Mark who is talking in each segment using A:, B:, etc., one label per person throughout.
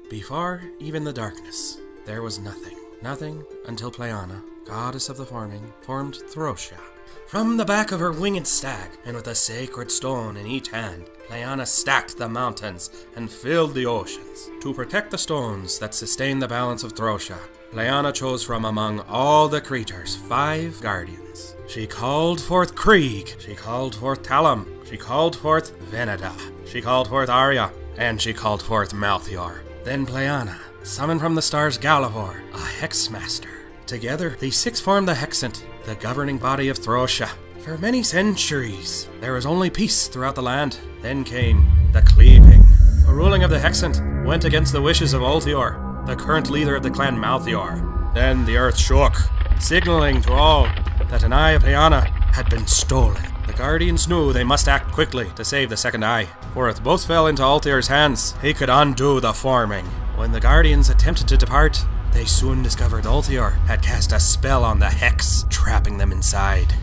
A: Before even the darkness, there was nothing. Nothing until Pleana, goddess of the farming, formed Throsia. From the back of her winged stag, and with a sacred stone in each hand, Pleana stacked the mountains and filled the oceans. To protect the stones that sustain the balance of Throsia, Pleana chose from among all the creatures 5 guardians. She called forth Krieg, she called forth Talam, she called forth Veneda, she called forth Arya, and she called forth Malthior. Then Pleana summoned from the stars Galavor, a Hexmaster. Together, these 6 formed the Hexant, the governing body of Throsia. For many centuries, there was only peace throughout the land. Then came the Cleaving. The ruling of the Hexant went against the wishes of Ulthior, the current leader of the clan Malthior. Then the earth shook, signaling to all that an eye of Pleana had been stolen. The Guardians knew they must act quickly to save the second eye, for if both fell into Ulthior's hands, he could undo the forming. When the Guardians attempted to depart, they soon discovered Ulthior had cast a spell on the Hex, trapping them inside.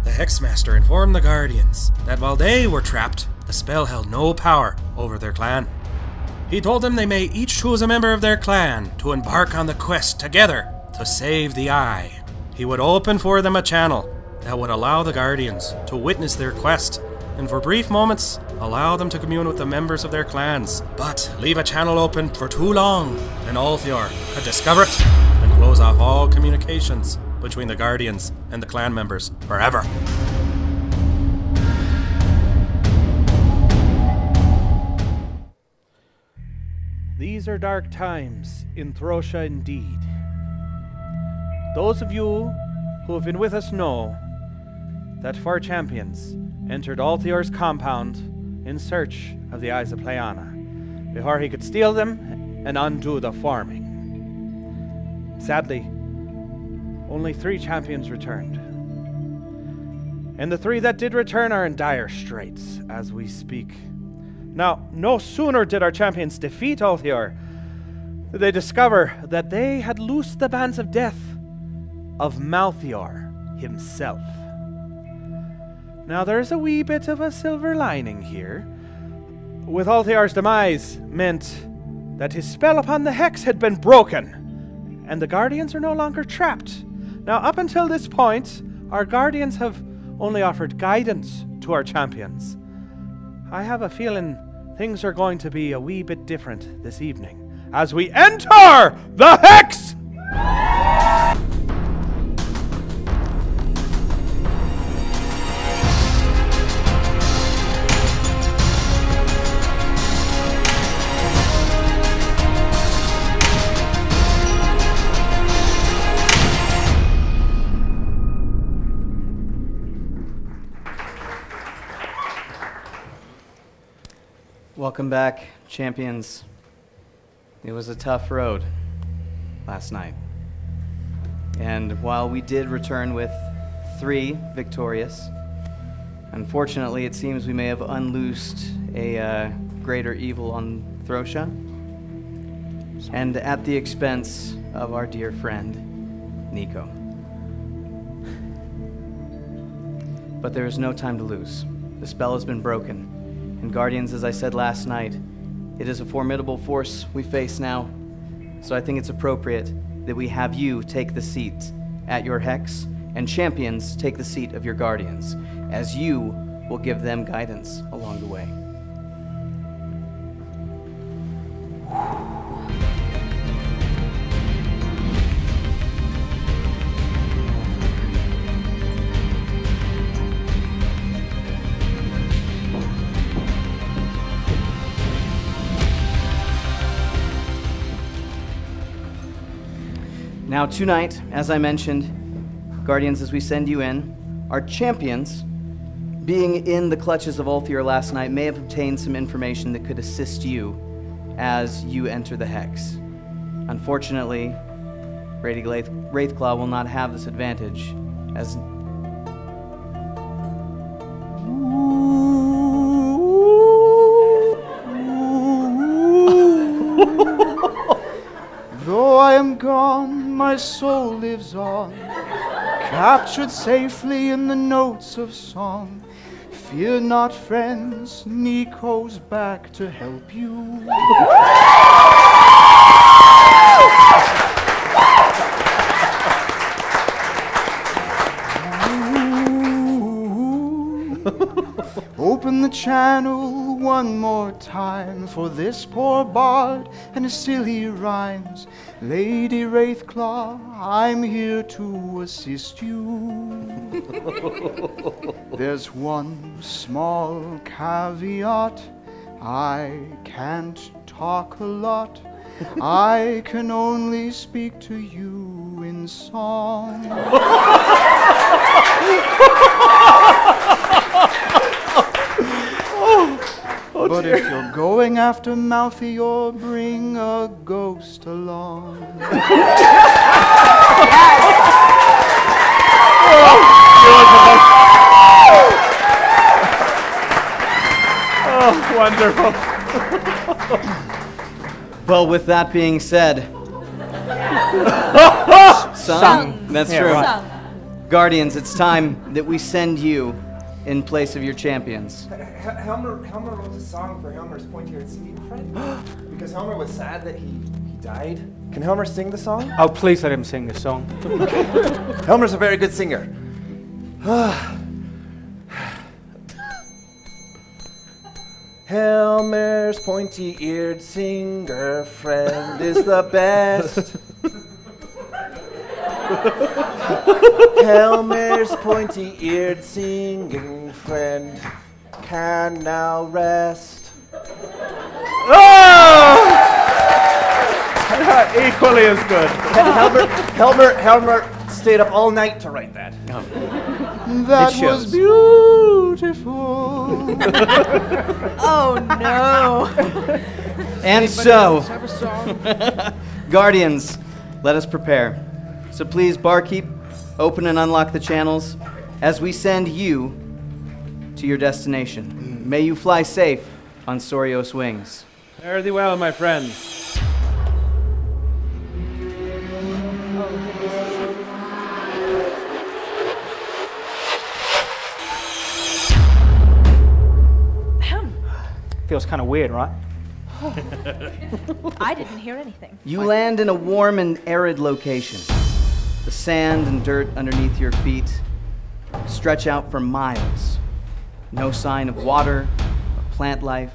A: The Hexmaster informed the Guardians that while they were trapped, the spell held no power over their clan. He told them they may each choose a member of their clan to embark on the quest together to save the Eye. He would open for them a channel that would allow the Guardians to witness their quest, and for brief moments, allow them to commune with the members of their clans. But leave a channel open for too long, and Ulthior could discover it and close off all communications between the Guardians and the clan members forever.
B: These are dark times in Throsia indeed. Those of you who have been with us know that 4 champions entered Ulthior's compound in search of the Eyes of Pleana before he could steal them and undo the forming. Sadly, only 3 champions returned. And the 3 that did return are in dire straits as we speak. Now, no sooner did our champions defeat Ulthior did they discover that they had loosed the bands of death of Malthior himself. Now, there's a wee bit of a silver lining here. With Ulthior's demise meant that his spell upon the Hex had been broken, and the Guardians are no longer trapped. Now, up until this point, our Guardians have only offered guidance to our champions. I have a feeling things are going to be a wee bit different this evening as we enter the Hex!
C: Welcome back, champions. It was a tough road last night. And while we did return with 3 victorious, unfortunately it seems we may have unloosed a greater evil on Throsia, and at the expense of our dear friend, Nico. But there is no time to lose. The spell has been broken. And Guardians, as I said last night, it is a formidable force we face now. So I think it's appropriate that we have you take the seat at your Hex, and champions take the seat of your Guardians, as you will give them guidance along the way. Now tonight, as I mentioned, Guardians, as we send you in, our champions, being in the clutches of Ulthior last night, may have obtained some information that could assist you as you enter the Hex. Unfortunately, Wraithclaw will not have this advantage, as
D: though I am gone, my soul lives on, captured safely in the notes of song. Fear not, friends, Nico's back to help you. channel one more time for this poor bard and his silly rhymes. Lady Wraithclaw, I'm here to assist you. There's one small caveat. I can't talk a lot. I can only speak to you in song. But if you're going after Malthior, bring a ghost along.
B: Oh, wonderful.
C: Well, with that being said, sung. That's
B: Yeah,
C: true.
B: right.
E: Sung.
C: Guardians, it's time that we send you in place of your champions.
F: Helmer wrote a song for Helmer's pointy-eared singing friend because Helmer was sad that he died. Can Helmer sing the song?
G: Oh, please let him sing the song.
F: Helmer's a very good singer. Helmer's pointy-eared singer friend is the best. Helmer's pointy-eared singing friend can now rest.
B: Equally as good.
F: Helmer stayed up all night to write that.
D: That
C: It
D: was
C: shows.
D: beautiful.
E: Oh no.
C: And so, Guardians, let us prepare. So please, barkeep, open and unlock the channels as we send you to your destination. May you fly safe on Sorios wings.
B: Fare thee well, my friends.
G: Feels kind of weird, right?
E: I didn't hear anything.
C: You land in a warm and arid location. The sand and dirt underneath your feet stretch out for miles. No sign of water or plant life.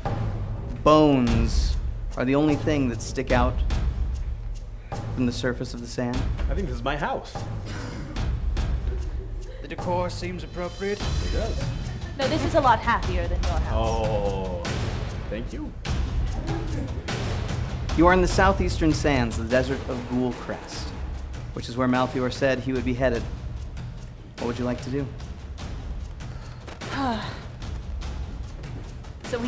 C: Bones are the only thing that stick out from the surface of the sand.
B: I think this is my house.
H: The decor seems appropriate.
B: It does.
E: No, this is a lot happier than your house.
B: Oh, thank you.
C: You are in the southeastern sands of the desert of Goulcrest, which is where Malthior said he would be headed. What would you like to do?
E: So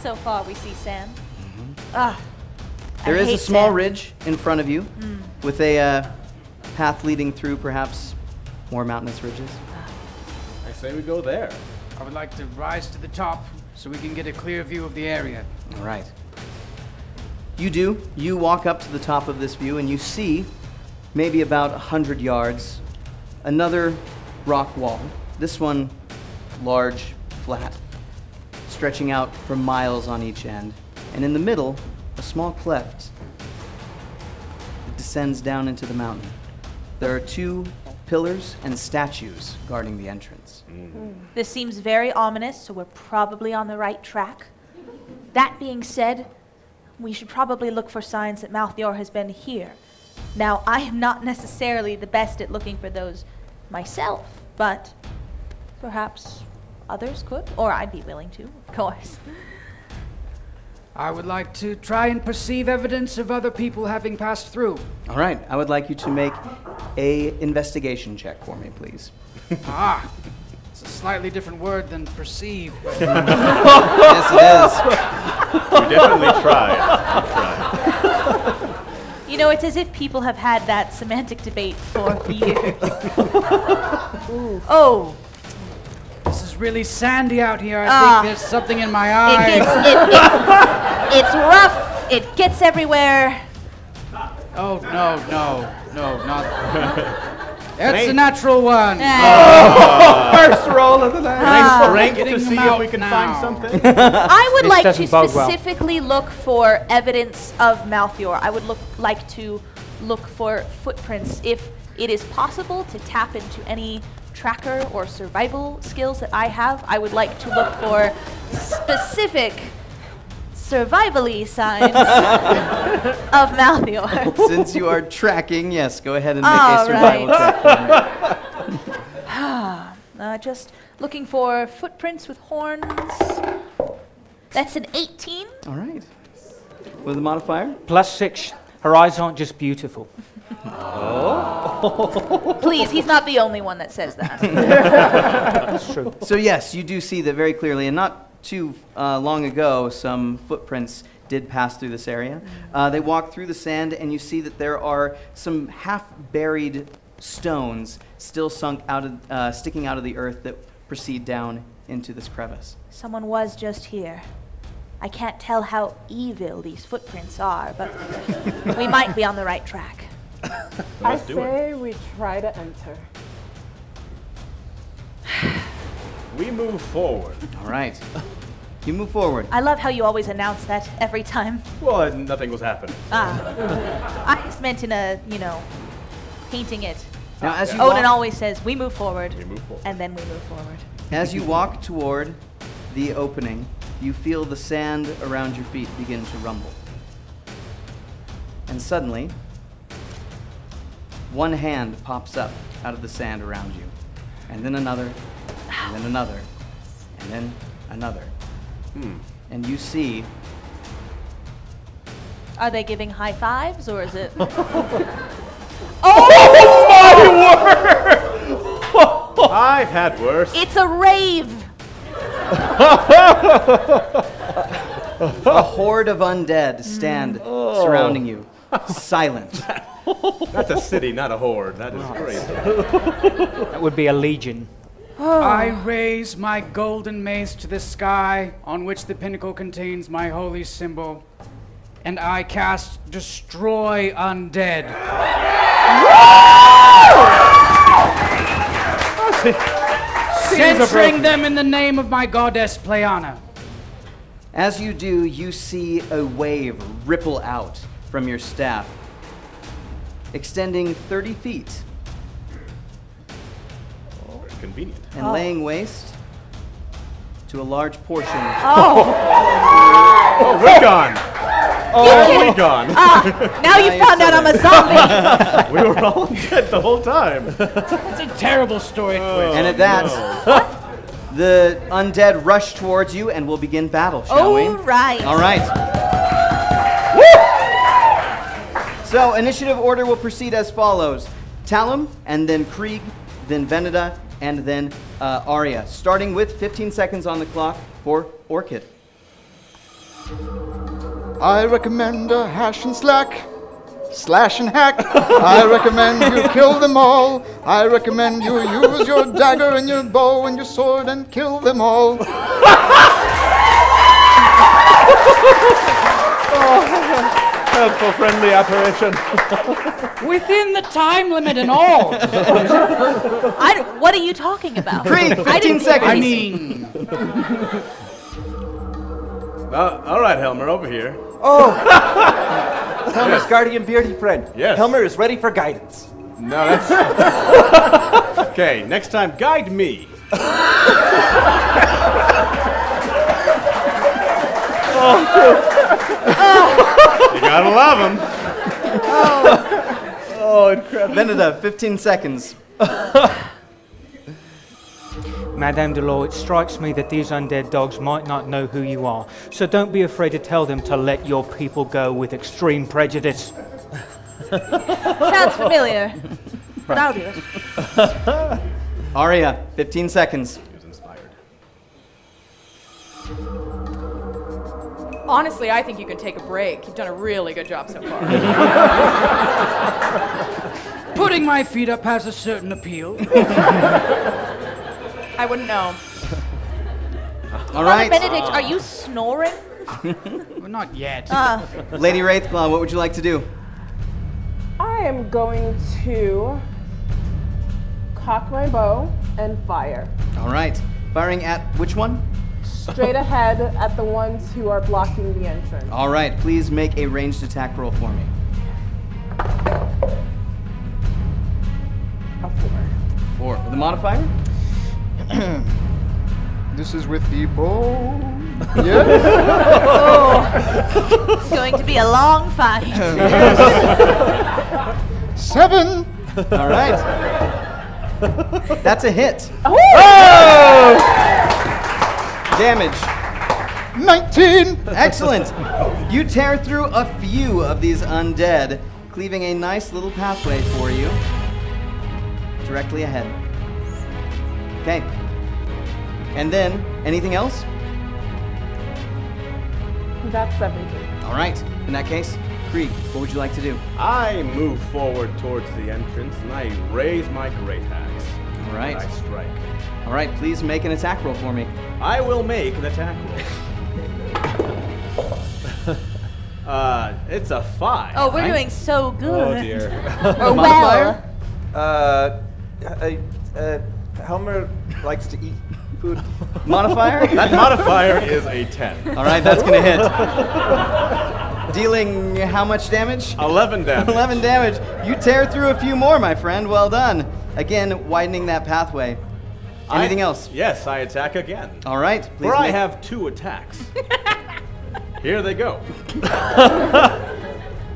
E: so far we see sand.
C: There
E: I
C: is a
E: hate
C: small
E: sand.
C: ridge in front of you with a path leading through perhaps more mountainous ridges.
B: I say we go there.
H: I would like to rise to the top so we can get a clear view of the area.
C: All right. You do. You walk up to the top of this view and you see, maybe about 100 yards, another rock wall. This one large, flat, stretching out for miles on each end. And in the middle, a small cleft that descends down into the mountain. There are 2 pillars and statues guarding the entrance.
E: This seems very ominous, so we're probably on the right track. That being said, we should probably look for signs that Malthior has been here. Now, I am not necessarily the best at looking for those myself, but perhaps others could, or I'd be willing to, of course.
H: I would like to try and perceive evidence of other people having passed through.
C: All right, I would like you to make a investigation check for me, please.
H: It's a slightly different word than perceive, but
C: Yes, it is.
B: We definitely tried.
E: You know, it's as if people have had that semantic debate for years. Oh,
H: this is really sandy out here. I
E: Ah.
H: think there's something in my eye.
E: it's rough. It gets everywhere.
H: Oh, no, not... That's a natural one.
B: First roll of the night. Rank to
H: Getting
B: see
H: them
B: if
H: out
B: we can
H: now.
B: find something.
E: I would
G: This
E: like to
G: doesn't bode well.
E: specifically look for evidence of Malthior. I would like to look for footprints if it is possible to tap into any tracker or survival skills that I have, I would like to look for specific survival-y signs of Malthior.
C: Since you are tracking, yes, go ahead and make a survival check for me.
E: Just looking for footprints with horns. That's an 18.
C: All right. With a modifier?
G: +6. Her eyes aren't just beautiful.
E: Please, he's not the only one that says that.
G: That's true.
C: So yes, you do see that very clearly, and not too long ago, some footprints did pass through this area. They walk through the sand, and you see that there are some half-buried stones still sticking out of the earth that proceed down into this crevice.
E: Someone was just here. I can't tell how evil these footprints are, but we might be on the right track.
I: I say we try to enter.
J: We move forward.
C: All right. You move forward.
E: I love how you always announce that every time.
J: Well, nothing was happening.
E: I just meant in a, painting it.
C: Now, as you
E: Odin
C: walk,
E: always says, we move forward, and then we move forward.
C: as you walk toward the opening, you feel the sand around your feet begin to rumble. And suddenly, one hand pops up out of the sand around you. And then another, and then another, and then another. And you see...
E: Are they giving high fives, or is it...
J: I've had worse.
E: It's a rave!
C: A horde of undead stand surrounding you, silent.
J: That's a city, not a horde. That is crazy.
G: That would be a legion.
H: I raise my golden mace to the sky, on which the pinnacle contains my holy symbol, and I cast Destroy Undead. Censoring them in the name of my goddess Pleana.
C: As you do, you see a wave ripple out from your staff, extending 30 feet
J: Very convenient.
C: and laying waste to a large portion.
J: Oh, we're gone. We're gone.
E: Now you found out I'm a zombie!
J: We were all dead the whole time.
H: It's a terrible story twist.
C: And at that, the undead rush towards you and we'll begin battle, shall we?
E: All right.
C: All right. So, initiative order will proceed as follows. Talum, and then Krieg, then Veneda, and then Arya. Starting with 15 seconds on the clock for Orchid.
D: I recommend a hash and slack, slash and hack. I recommend you kill them all. I recommend you use your dagger and your bow and your sword and kill them all.
J: Helpful, friendly apparition.
H: Within the time limit and all.
E: What are you talking about?
C: Krieg, 15 seconds.
H: I mean,
J: All right, Helmer, over here.
F: Helmer's guardian beardy friend.
J: Yes.
F: Helmer is ready for guidance.
J: No, that's... Okay, next time, guide me. You gotta love him.
C: Oh, incredible. Veneda, 15 seconds.
G: Madame Delors, it strikes me that these undead dogs might not know who you are, so don't be afraid to tell them to let your people go with extreme prejudice.
E: Sounds familiar, but I'll do it.
C: Arya, 15 seconds.
J: He was inspired.
K: Honestly, I think you can take a break. You've done a really good job so far.
H: putting my feet up has a certain appeal.
K: I wouldn't know.
C: All right.
E: Benedict, are you snoring?
H: Well, not yet.
C: Lady Wraithclaw, what would you like to do?
I: I am going to cock my bow and fire.
C: All right. Firing at which one?
I: Straight ahead at the ones who are blocking the entrance.
C: All right. Please make a ranged attack roll for me.
I: A 4.
C: 4. With a modifier?
D: This is with the bow. Yes.
E: It's going to be a long fight.
D: 7.
C: All right. That's a hit.
I: Oh!
C: Damage.
D: 19.
C: Excellent. You tear through a few of these undead, cleaving a nice little pathway for you directly ahead. Okay. And then, anything else?
I: That's everything.
C: All right. In that case, Krieg, what would you like to do?
J: I move forward towards the entrance and I raise my great axe.
C: All right.
J: And I strike.
C: All right, please make an attack roll for me.
J: I will make an attack roll. It's a 5.
E: Oh, we're doing so good.
J: Oh dear.
E: Or
C: Modifier?
F: Helmer likes to eat food.
C: Modifier?
J: That modifier is a 10.
C: All right, that's going to hit. Dealing how much damage?
J: 11 damage.
C: 11 damage. You tear through a few more, my friend. Well done. Again, widening that pathway. Anything else?
J: Yes, I attack again.
C: All right. Please
J: For I have 2 attacks. Here they go.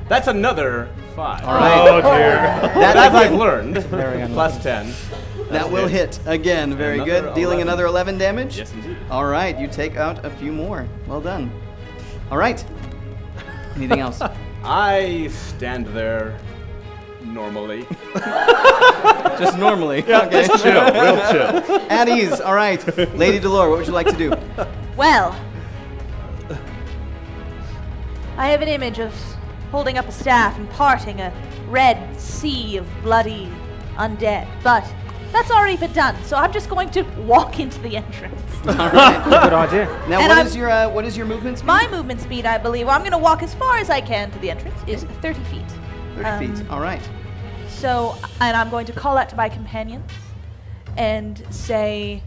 J: That's another 5.
C: All right.
J: Oh dear.
C: That
J: as
C: again-
J: I've learned, plus 10.
C: That will hit again. Very
J: Another
C: good. Dealing
J: 11.
C: another 11 damage?
J: Yes, indeed.
C: All right. You take out a few more. Well done. All right. Anything else?
J: I stand there normally.
C: Just normally.
J: Yeah,
C: Okay.
J: just chill, real chill.
C: At ease. All right. Lady Delore, what would you like to do?
E: Well, I have an image of holding up a staff and parting a red sea of bloody undead, but that's already been done, so I'm just going to walk into the entrance.
C: All right.
G: Good idea.
C: Now,
E: And
C: what is your movement speed?
E: My movement speed, I believe, well, I'm going to walk as far as I can to the entrance, is 30 feet.
C: 30 feet. All right.
E: So, and I'm going to call out to my companions and say,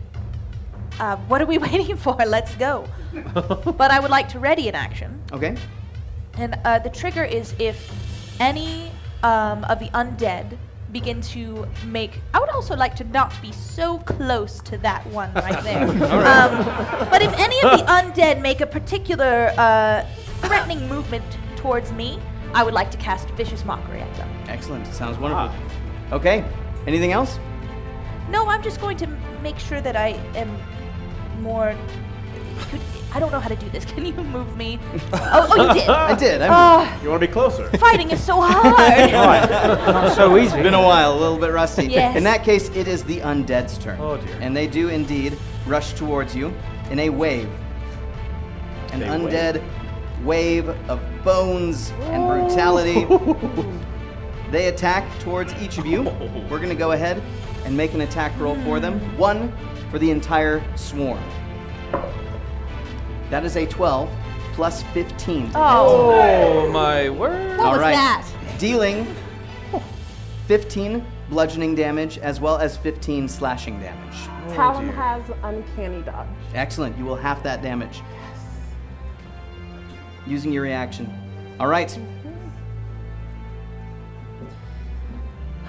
E: what are we waiting for? Let's go. But I would like to ready an action.
C: Okay.
E: And the trigger is if any of the undead begin to make... I would also like to not be so close to that one right there. But if any of the undead make a particular threatening movement towards me, I would like to cast Vicious Mockery at them.
C: Excellent. Sounds wonderful. Okay. Anything else?
E: No, I'm just going to make sure that I am more... I don't know how to do this. Can you move me? Oh, you did.
C: I did.
J: You want to be closer?
E: Fighting is so hard.
G: Not so easy.
C: It's been a while, a little bit rusty.
E: Yes.
C: In that case, it is the undead's turn.
J: Oh, dear.
C: And they do indeed rush towards you in a wave. An undead wave of bones and brutality. They attack towards each of you. We're going to go ahead and make an attack roll for them. 1 for the entire swarm. That is a 12 plus 15.
B: Oh, my word.
E: What was that?
C: Dealing 15 bludgeoning damage as well as 15 slashing damage.
I: Talon has uncanny dodge.
C: Excellent. You will half that damage. Using your reaction. All right.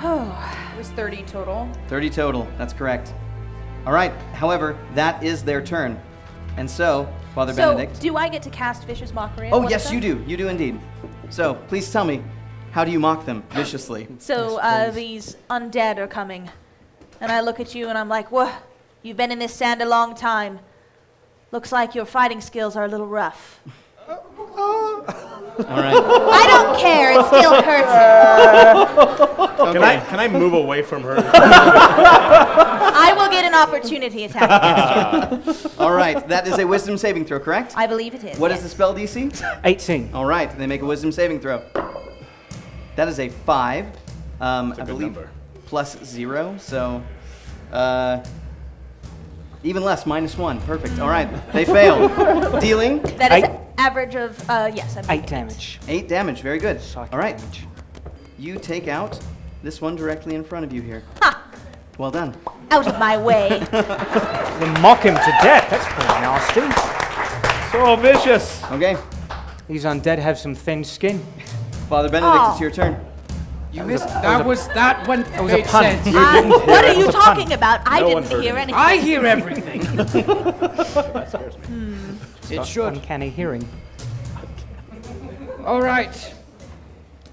K: It was 30 total.
C: 30 total. That's correct. All right. However, that is their turn. And so, Father Benedict.
E: So, do I get to cast Vicious Mockery? on
C: Oh,
E: one of
C: yes,
E: them?
C: you do. You do indeed. So, please tell me, how do you mock them viciously?
E: So, these undead are coming. And I look at you and I'm like, whoa, you've been in this sand a long time. Looks like your fighting skills are a little rough.
C: All right.
E: I don't care, it still hurts.
J: Can I move away from her?
E: I will get an opportunity attack against you.
C: All right. That is a wisdom saving throw, correct?
E: I believe it is.
C: What
E: yes.
C: is the spell DC?
G: 18.
C: All right. They make a wisdom saving throw. That is a 5. I believe
J: number.
C: plus 0. So, even less, -1. Perfect. All right. They fail. Dealing
E: That is
G: 8.
E: average of, yes, I believe
G: 8 damage.
C: 8 damage. Very good.
G: Psychic
C: All right.
G: damage.
C: You take out this one directly in front of you here.
E: Ha!
C: Well done.
E: Out of my way.
G: They mock him to death. That's pretty nasty.
B: So vicious.
C: Okay.
G: These undead have some thin skin.
C: Father Benedict,
E: Oh.
C: it's your turn.
H: You missed. That when
G: was a
H: made
G: pun.
H: sense.
E: What are you talking about? I
J: No one
E: didn't
J: heard
E: hear
J: anything.
E: anything.
H: I hear everything.
J: That scares me.
H: It should.
G: Uncanny hearing.
H: All right.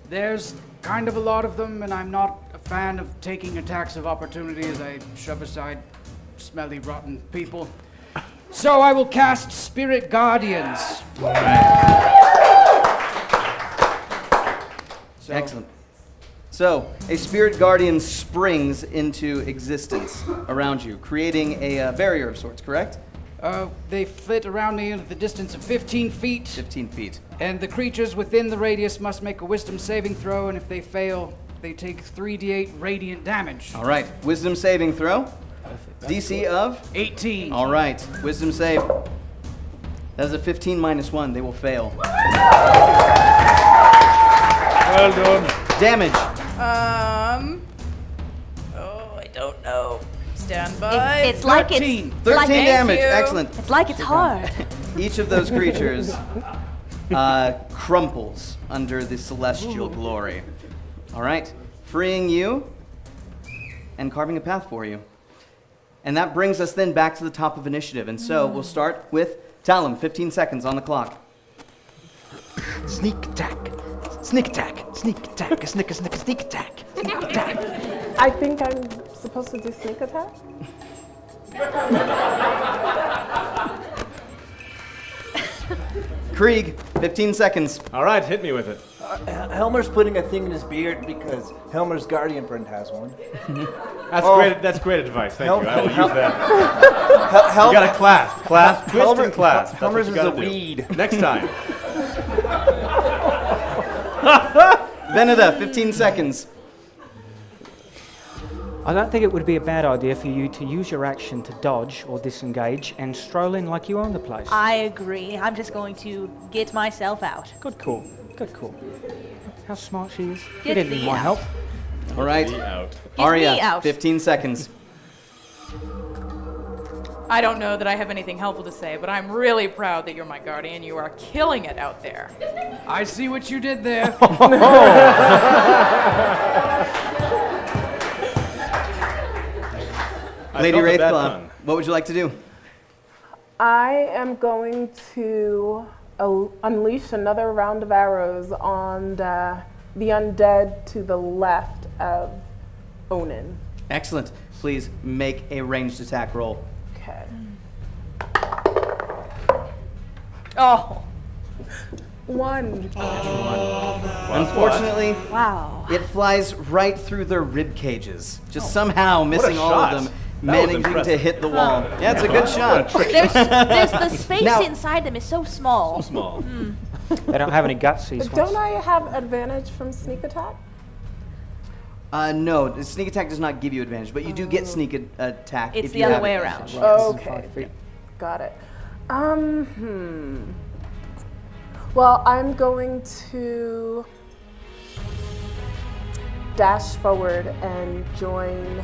H: There's kind of a lot of them, and I'm not a fan of taking attacks of opportunity as I shove aside smelly, rotten people. So I will cast Spirit Guardians.
C: Excellent. So, a spirit guardian springs into existence around you, creating a barrier of sorts, correct?
H: They flit around me at the distance of 15 feet.
C: 15 feet.
H: And the creatures within the radius must make a wisdom saving throw, and if they fail, they take 3d8 radiant damage.
C: All right, wisdom saving throw. DC of?
H: 18.
C: All right, wisdom save. That is a 15 minus 1. They will fail.
B: Well done.
C: Damage.
K: Oh, I don't know. Stand by.
E: It's like
H: 13.
C: 13 damage.
K: you.
C: Excellent.
E: It's like it's hard.
C: Each of those creatures crumples under the celestial glory. All right, freeing you and carving a path for you. And that brings us then back to the top of initiative. And so we'll start with Talum, 15 seconds on the clock.
F: Sneak attack. Sneak attack. Sneak attack. Sneak attack. Sneak attack.
I: I think I'm supposed to do sneak attack.
C: Krieg, 15 seconds.
J: All right, hit me with it.
F: Helmer's putting a thing in his beard because Helmer's guardian friend has one.
J: That's great advice. Thank you. I will use that.
F: Helmer,
J: You got to clasp, twist and clasp. That's what
F: Helmer's
J: you
F: is a
J: gotta do.
F: weed.
J: Next time.
C: Veneda, 15 seconds.
G: I don't think it would be a bad idea for you to use your action to dodge or disengage and stroll in like you own the place.
E: I agree. I'm just going to get myself out.
G: Good call. Good call. How smart she is. You
E: Get
G: didn't
E: me
G: need my
E: out.
G: help.
C: All right,
J: Be out.
E: Get
C: Arya,
E: me out.
C: 15 seconds.
K: I don't know that I have anything helpful to say, but I'm really proud that you're my guardian. You are killing it out there.
H: I see what you did there.
C: Lady
J: felt a bad
C: Wraithclaw,
J: pun.
C: what would you like to do?
I: I am going to unleash another round of arrows on the undead to the left of Onan.
C: Excellent. Please make a ranged attack roll.
I: Okay.
E: Oh,
I: One.
C: Unfortunately,
E: wow.
C: it flies right through their rib cages, just somehow missing all
J: shot.
C: of them,
J: That was
C: managing to
J: impressive.
C: hit the wall. Yeah, it's a good shot.
E: There's the space
C: Now-
E: inside them is so small.
J: Small.
G: They don't have any guts, these
I: Don't
G: ones.
I: I have advantage from sneak attack?
C: No, the sneak attack does not give you advantage, but you do get sneak attack.
E: It's
C: if
E: the
C: you
E: other
C: have
E: way
C: advantage.
E: around.
I: Okay. Got it. Well, I'm going to dash forward and join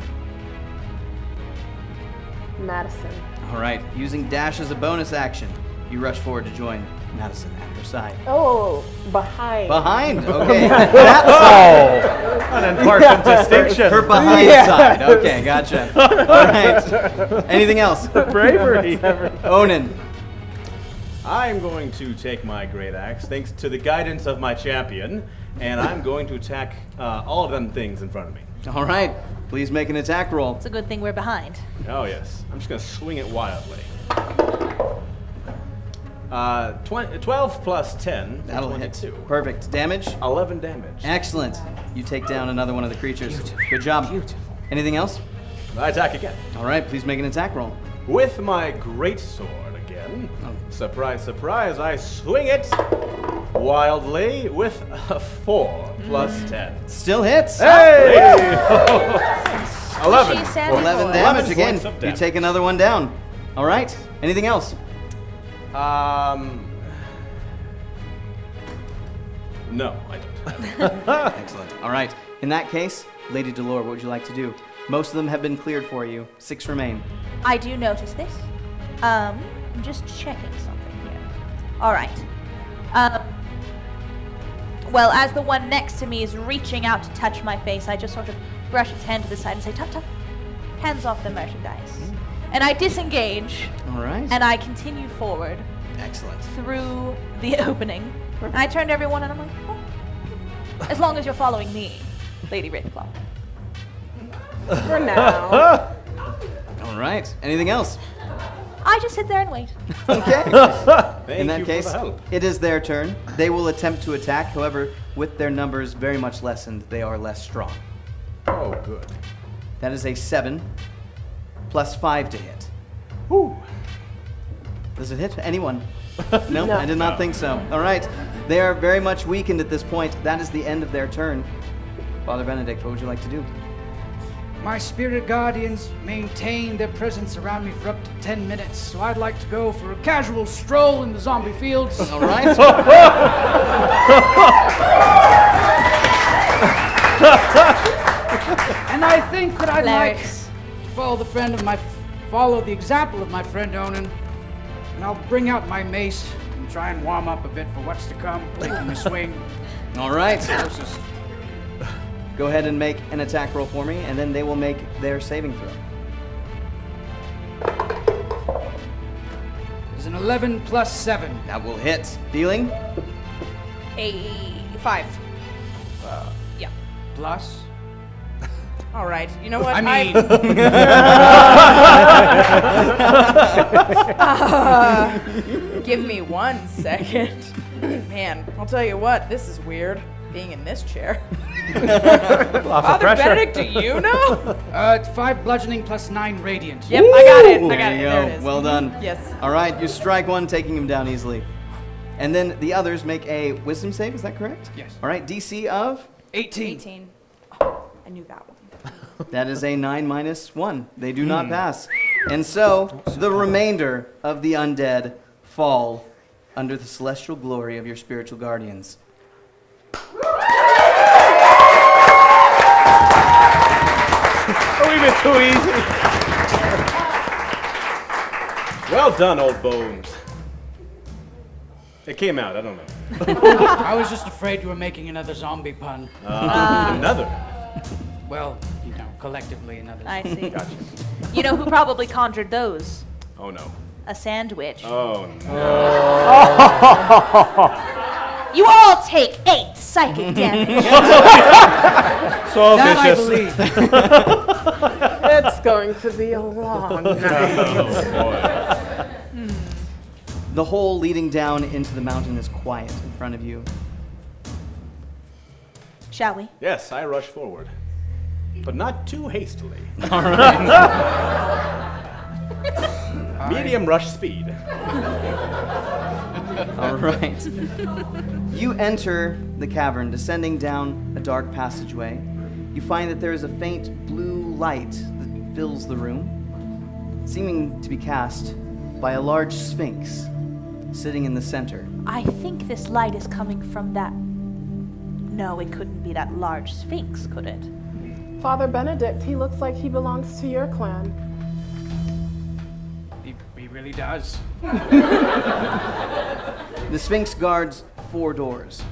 I: Madison.
C: All right, using dash as a bonus action, you rush forward to join Madison at her side.
I: Oh, behind.
C: Behind, okay. That side.
B: An important distinction.
C: Her behind side. Okay, gotcha. All right. Anything else?
B: Bravery.
C: Onan.
J: I'm going to take my great axe, thanks to the guidance of my champion, and I'm going to attack all of them things in front of me.
C: All right, please make an attack roll.
E: It's a good thing we're behind.
J: Oh yes, I'm just going to swing it wildly. 12 plus 10, for
C: That'll
J: 22.
C: hit. Perfect. Damage?
J: 11 damage.
C: Excellent. You take down another one of the creatures. Good job.
G: Beautiful.
C: Anything else?
J: I attack again.
C: All right, please make an attack roll.
J: With my great sword again. Surprise, surprise, I swing it wildly with a 4 plus 10.
C: Still hits.
J: Hey! 11.
E: She said
C: 11
E: before.
C: damage
J: 11
C: again.
J: points of
C: You
J: damage.
C: take another one down. All right. Anything else?
J: No, I don't.
C: Excellent. All right. In that case, Lady Delore, what would you like to do? Most of them have been cleared for you. 6 remain.
E: I do notice this. I'm just checking something here. All right. Well, as the one next to me is reaching out to touch my face, I just sort of brush its hand to the side and say, tut tut, hands off the merchandise. And I disengage.
C: All right.
E: And I continue forward.
C: Excellent.
E: Through the opening. And I turn to everyone and I'm like, oh. As long as you're following me, Lady Wraithclaw.
I: For now.
C: All right. Anything else?
E: I just sit there and wait.
C: Okay. In that
J: you
C: case,
J: for the help.
C: it is their turn. They will attempt to attack. However, with their numbers very much lessened, they are less strong.
J: Oh, good.
C: That is a 7 plus 5 to hit.
J: Whew.
C: Does it hit anyone? No,
I: No.
C: I did not think so. All right. They are very much weakened at this point. That is the end of their turn. Father Benedict, what would you like to do?
H: My spirit guardians maintain their presence around me for up to 10 minutes, so I'd like to go for a casual stroll in the zombie fields.
C: All right.
H: And I think that I'd like
E: Hilarious.
H: to follow the example of my friend Onan, and I'll bring out my mace and try and warm up a bit for what's to come, taking a swing.
C: All right.
H: Closest.
C: Go ahead and make an attack roll for me, and then they will make their saving throw.
H: There's an 11 plus 7.
C: That will hit. Dealing?
K: A 5. Yeah.
H: Plus?
K: All right. You know what?
H: I mean,
K: Give me 1 second. Man, I'll tell you what. This is weird. Being in this chair. Father Benedict, do you know?
H: it's 5 bludgeoning plus 9 radiant.
K: Yep, I got it. I
C: There
K: got
C: you
K: it.
C: go.
K: There it is.
C: Well done.
K: Yes.
C: All right, you strike one, taking him down easily. And then the others make a wisdom save, is that correct?
H: Yes.
C: All right, DC of?
H: 18.
K: 18. Oh, I knew that one.
C: That is a 9 minus 1. They do not pass. And so, the remainder of the undead fall under the celestial glory of your spiritual guardians.
B: Oh, we've been too easy.
J: Well done, old bones. It came out, I don't know.
H: I was just afraid you were making another zombie pun.
J: Another.
H: Well, you know, collectively another.
E: I see.
J: Gotcha.
E: You know who probably conjured those?
J: Oh, no.
E: A sandwich.
J: Oh, no.
E: You all take 8 psychic damage.
B: So
H: That I
B: vicious.
H: believe.
I: It's going to be a long night.
J: Oh, boy.
C: The hole leading down into the mountain is quiet in front of you.
E: Shall we?
J: Yes, I rush forward. But not too hastily. Medium rush speed.
C: All right. You enter the cavern, descending down a dark passageway. You find that there is a faint blue light that fills the room, seeming to be cast by a large sphinx sitting in the center.
E: I think this light is coming from that. No, it couldn't be that large sphinx, could it?
I: Father Benedict, he looks like he belongs to your clan.
H: He really does.
C: The sphinx guards 4 doors,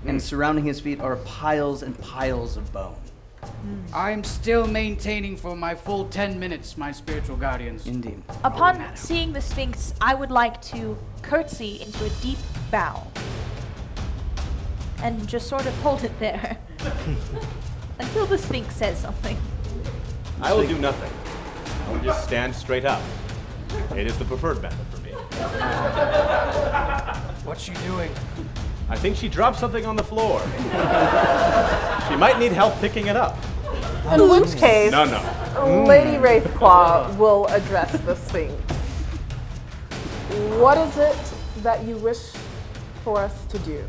C: and surrounding his feet are piles and piles of bone.
H: I'm still maintaining for my full 10 minutes, my spiritual guardians.
C: Indeed.
E: Upon seeing the sphinx, I would like to curtsy into a deep bow. And just sort of hold it there. Until the sphinx says something.
J: I will do nothing. I will just stand straight up. It is the preferred method for me.
H: What's she doing?
J: I think she dropped something on the floor. She might need help picking it up.
I: In which case,
J: No, no.
I: Lady Wraithclaw will address the Sphinx. What is it that you wish for us to do?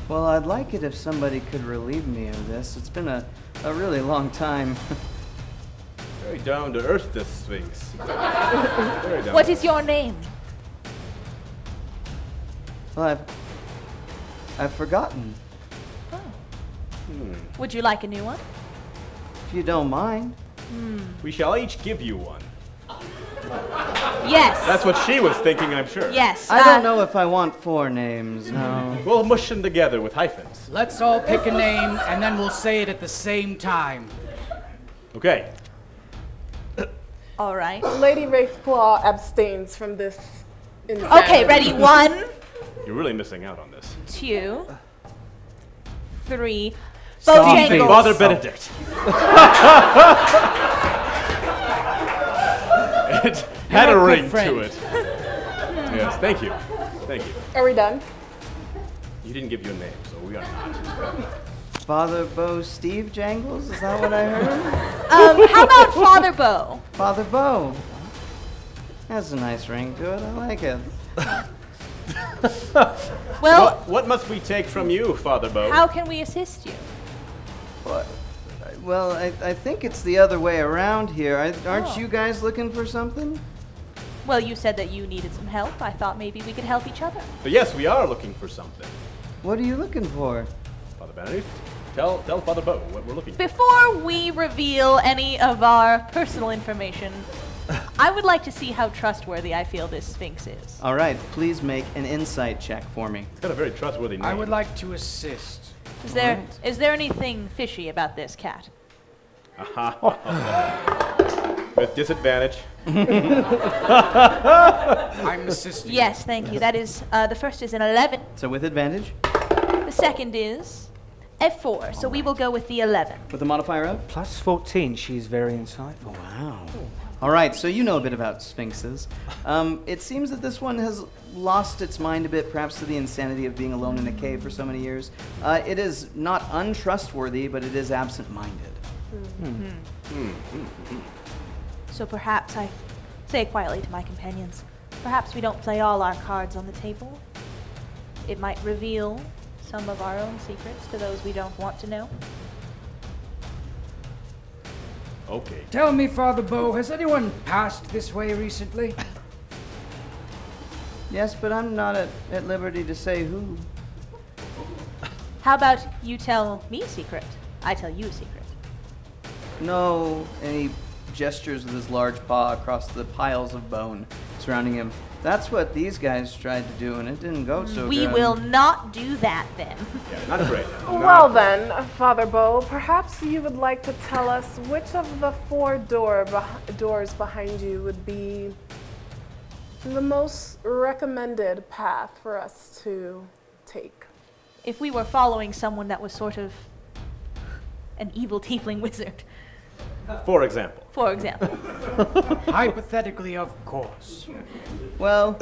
C: Well, I'd like it if somebody could relieve me of this. It's been a really long time.
J: Very down to earth, this Sphinx. Very down
E: What
J: to
E: is your name?
C: Well, I've forgotten.
E: Would you like a new one?
C: If you don't mind.
J: We shall each give you one.
E: Yes.
J: That's what she was thinking, I'm sure.
E: Yes.
C: I don't know if I want 4 names, no.
J: We'll mush them together with hyphens.
H: Let's all pick a name, and then we'll say it at the same time.
J: Okay.
E: All right.
I: Lady Wraithclaw abstains from this insanity.
E: Okay, ready? 1,
J: You're really missing out on this.
E: 2, 3.
G: Something.
E: Bojangles.
J: Father Benedict. It had a
H: You're a good
J: ring
H: friend.
J: to it. Yes, thank you. Thank you.
I: Are we done?
J: He didn't give you a name, so we are not.
C: Father Bo Steve Jangles? Is that what I heard?
E: How about Father Bo?
C: Father Bo. Has a nice ring to it. I like it.
E: Well,
J: What must we take from you, Father Bo?
E: how can we assist you?
C: What? Well, I think it's the other way around here. Aren't
E: Oh.
C: you guys looking for something?
E: Well, you said that you needed some help. I thought maybe we could help each other.
J: But yes, we are looking for something.
C: What are you looking for?
J: Father Benedict, tell Father Bo what we're looking for.
E: Before we reveal any of our personal information, I would like to see how trustworthy I feel this Sphinx is.
C: All right, please make an insight check for me.
J: It's got a very trustworthy name.
H: I would like to assist.
E: Is there anything fishy about this cat?
J: With disadvantage.
H: I'm assisting.
E: Yes, thank you. That is, the first is an 11.
C: So with advantage,
E: The second is a 4. So we will go with the 11.
C: with a modifier of?
G: Plus 14, she's very insightful.
C: Wow. All right, so you know a bit about sphinxes. It seems that this one has lost its mind a bit, perhaps to the insanity of being alone in a cave for so many years. It is not untrustworthy, but it is absent-minded.
E: So perhaps I say quietly to my companions, perhaps we don't play all our cards on the table. It might reveal some of our own secrets to those we don't want to know.
J: Okay.
H: Tell me, Father Bo, has anyone passed this way recently?
C: Yes, but I'm not at liberty to say who.
E: How about you tell me a secret? I tell you a secret.
C: No, and he gestures with his large paw across the piles of bone surrounding him. That's what these guys tried to do, and it didn't go so
E: We
C: good.
E: will not do that then.
J: Yeah, not afraid.
I: Well then, Father Bo, perhaps you would like to tell us which of the 4 doors behind you would be the most recommended path for us to take.
E: If we were following someone that was sort of an evil tiefling wizard,
J: For example.
E: for example.
H: Hypothetically, of course.
C: Well,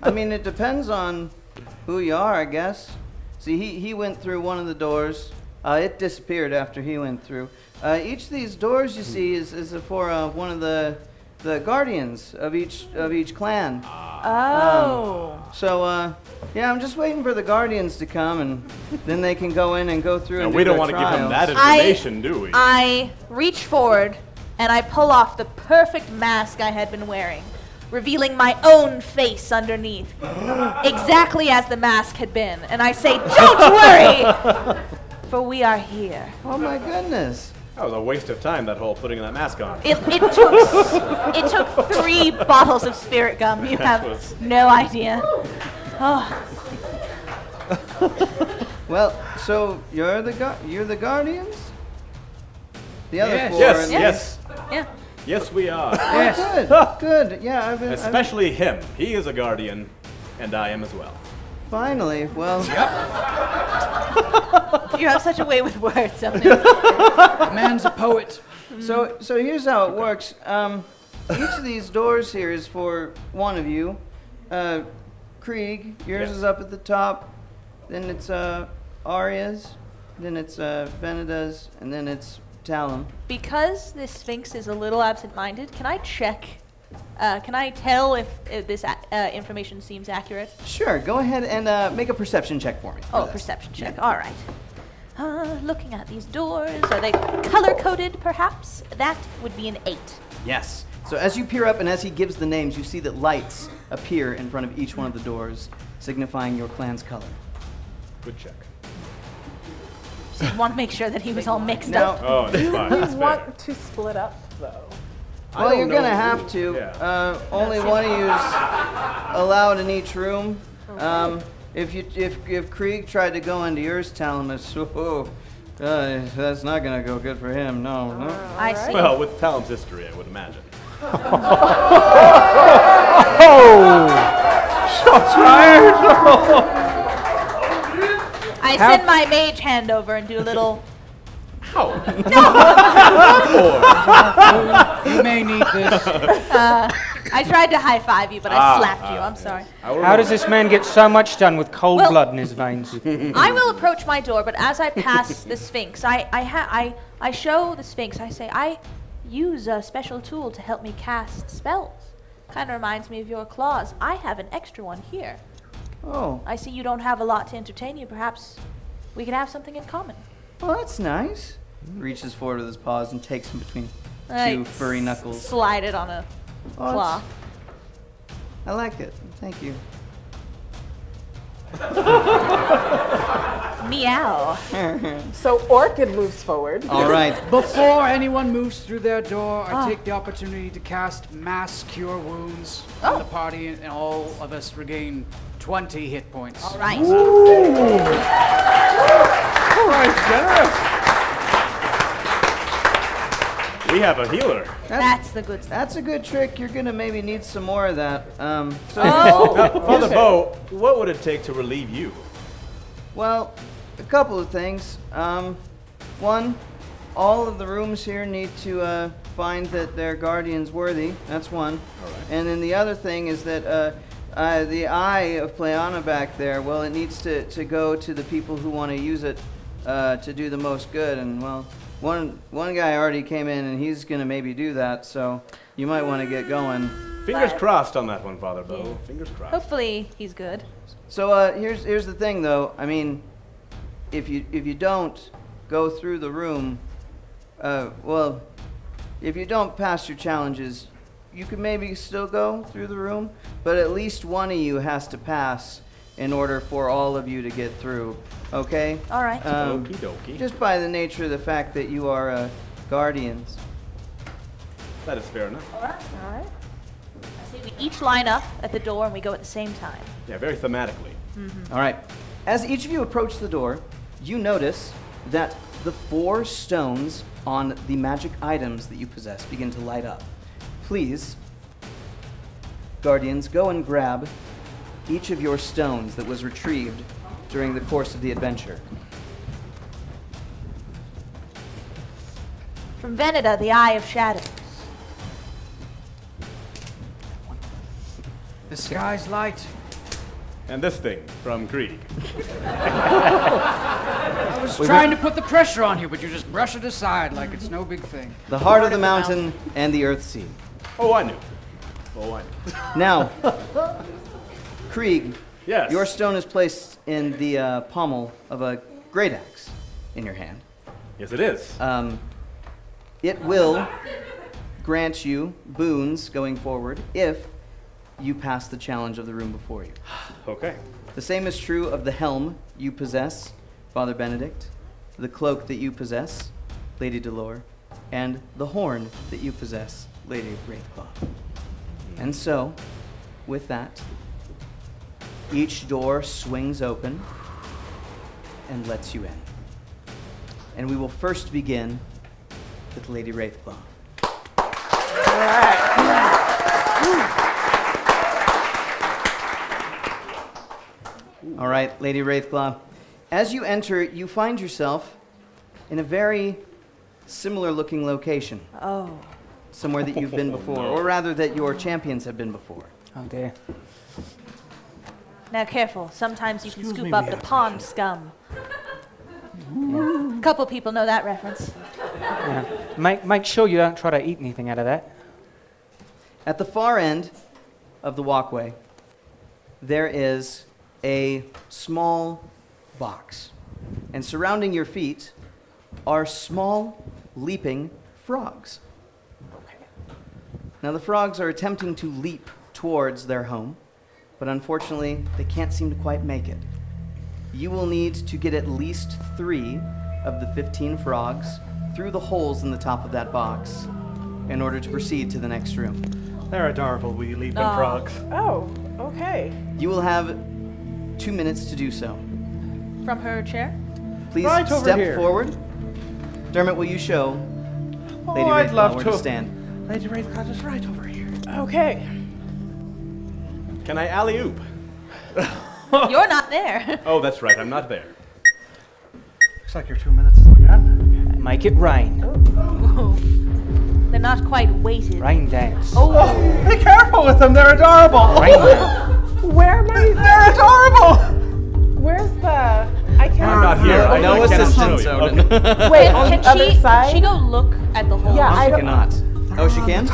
C: I mean, it depends on who you are, I guess. See, he went through one of the doors. It disappeared after he went through. Each of these doors you see is for one of the guardians of each clan.
E: Oh.
C: Yeah, I'm just waiting for the guardians to come, and then they can go in and go through.
J: Now,
C: and
J: we
C: do
J: don't
C: their
J: want to give him that
C: trials.
J: information, do we?
E: I reach forward and I pull off the perfect mask I had been wearing, revealing my own face underneath, exactly as the mask had been. And I say, "Don't worry, for we are here."
C: Oh my goodness!
J: That was a waste of time, that whole putting that mask on.
E: It took 3 bottles of spirit gum. You have no idea. Oh.
C: Well, so you're the guardians? The other
H: Yes.
C: 4.
J: Yes,
E: Yeah.
J: yes.
E: Yeah.
J: Yes, we are.
H: Yes.
C: Good. Yeah, I've been.
J: Especially him. He is a guardian, and I am as well.
C: Finally, well.
E: You have such a way with words, don't you?
H: The man's a poet.
C: So here's how it works. Each of these doors here is for one of you. Krieg, yours
J: Yes.
C: is up at the top. Then it's Arya's. Then it's Beneda's, and then it's Talum.
E: Because this Sphinx is a little absent-minded, can I check? Can I tell if this information seems accurate?
C: Sure. Go ahead and make a perception check for me.
E: Oh, perception check. All right. Looking at these doors, are they color-coded, perhaps? That would be an 8.
C: Yes. So as you peer up and as he gives the names, you see that lights appear in front of each one of the doors, signifying your clan's color.
J: Good check.
E: Just want to make sure that he was all mixed
C: Now,
E: up.
J: Oh, that's fine.
I: We
J: That's fair.
I: want to split up, though.
C: Well, you're gonna have
J: Ooh,
C: to.
J: yeah.
C: Only one of you's allowed in each room. If Krieg tried to go into yours, tell him that's not gonna go good for him. No.
E: I see.
J: Well, with Talon's history, I would imagine.
B: Shots fired!
E: I send my mage hand over and do a little.
J: How?
H: You may need this.
E: I tried to high five you, but I slapped you. I'm sorry.
G: How does this man get so much done with cold
E: Well-
G: blood in his veins?
E: I will approach my door, but as I pass the Sphinx, I show the Sphinx. I say, I use a special tool to help me cast spells. Kind of reminds me of your claws. I have an extra one here.
C: Oh,
E: I see you don't have a lot to entertain you. Perhaps we could have something in common.
C: well, that's nice. Reaches forward with his paws and takes him between
E: I
C: two furry knuckles.
E: Slide it on a
C: Oh,
E: claw.
C: I like it. Thank you.
E: Meow.
I: So Orchid moves forward.
C: All right.
H: Before anyone moves through their door, I take the opportunity to cast Mass Cure Wounds on the party, and all of us regain 20 hit points.
E: All right.
B: Generous.
J: We have a healer.
E: That's the good stuff.
C: That's a good trick. You're gonna maybe need some more of that.
E: Oh.
J: Father Bo, what would it take to relieve you?
C: Well, a couple of things. One, all of the rooms here need to find that their guardian's worthy. That's one.
J: All right.
C: And then the other thing is that the eye of Pleana back there, well, it needs to go to the people who want to use it to do the most good. And, well, one guy already came in, and he's going to maybe do that, so you might want to get going.
J: Fingers crossed on that one, Father Bo.
E: Yeah.
J: Fingers crossed.
E: Hopefully he's good.
C: So here's the thing, though. I mean, if you don't go through the room, well, if you don't pass your challenges, you could maybe still go through the room, but at least one of you has to pass in order for all of you to get through. Okay?
E: All right.
J: Okie dokie.
C: Just by the nature of the fact that you are guardians.
J: That is fair enough.
E: All right. I see we each line up at the door and we go at the same time.
J: Yeah, very thematically.
C: All right. As each of you approach the door, you notice that the 4 stones on the magic items that you possess begin to light up. Please, guardians, go and grab each of your stones that was retrieved during the course of the adventure.
E: From Veneda, the Eye of Shadows.
H: The sky's light.
J: And this thing from Krieg.
H: I was trying to put the pressure on you, but you just brush it aside like it's no big thing.
C: The heart of the mountain and the earth sea.
J: Oh, I knew. Oh, I knew.
C: Now, Krieg,
J: Yes.
C: your stone is placed in the pommel of a great axe in your hand.
J: Yes, it is.
C: It will grant you boons going forward if you pass the challenge of the room before you.
J: Okay.
C: The same is true of the helm you possess, Father Benedict, the cloak that you possess, Lady Delore, and the horn that you possess, Lady Wraithclaw. And so, with that, each door swings open and lets you in. And we will first begin with Lady Wraithclaw. All right, Lady Wraithclaw. As you enter, you find yourself in a very similar looking location.
E: Oh.
C: Somewhere that you've been before, or rather that your champions have been before.
G: Oh dear.
E: Now careful. Sometimes you can scoop up the pond scum. A couple people know that reference.
G: Yeah. Make sure you don't try to eat anything out of that.
C: At the far end of the walkway, there is a small box. And surrounding your feet are small, leaping frogs. Now, the frogs are attempting to leap towards their home, but unfortunately, they can't seem to quite make it. You will need to get at least 3 of the 15 frogs through the holes in the top of that box in order to proceed to the next room.
B: They're adorable, wee leaping frogs.
I: Oh, okay.
C: You will have 2 minutes to do so.
E: From her chair?
C: Please
B: Right over
C: step
B: here.
C: forward. Dermot, will you show Lady
B: I'd
C: Raithclaw
B: love
C: where
B: to.
C: to stand?
B: Lady Raithclaw is right over here.
I: Okay.
J: Can I alley-oop?
E: You're not there.
J: Oh, that's right, I'm not there.
B: Looks like your 2 minutes is again.
G: Make it rain.
E: They're not quite weighted.
G: Rain dance.
E: Oh,
B: Be careful with them, they're adorable.
G: Rain dance.
I: Where am I?
B: They're adorable.
I: Where's the? I can't.
J: I'm not here. I
C: No
J: cannot
C: assistance,
J: show you.
C: Odin.
J: Okay.
I: Wait, on
E: can
I: the other side.
E: she go look at the hole?
I: Yeah, I
C: She
I: don't.
C: cannot. Oh, she can?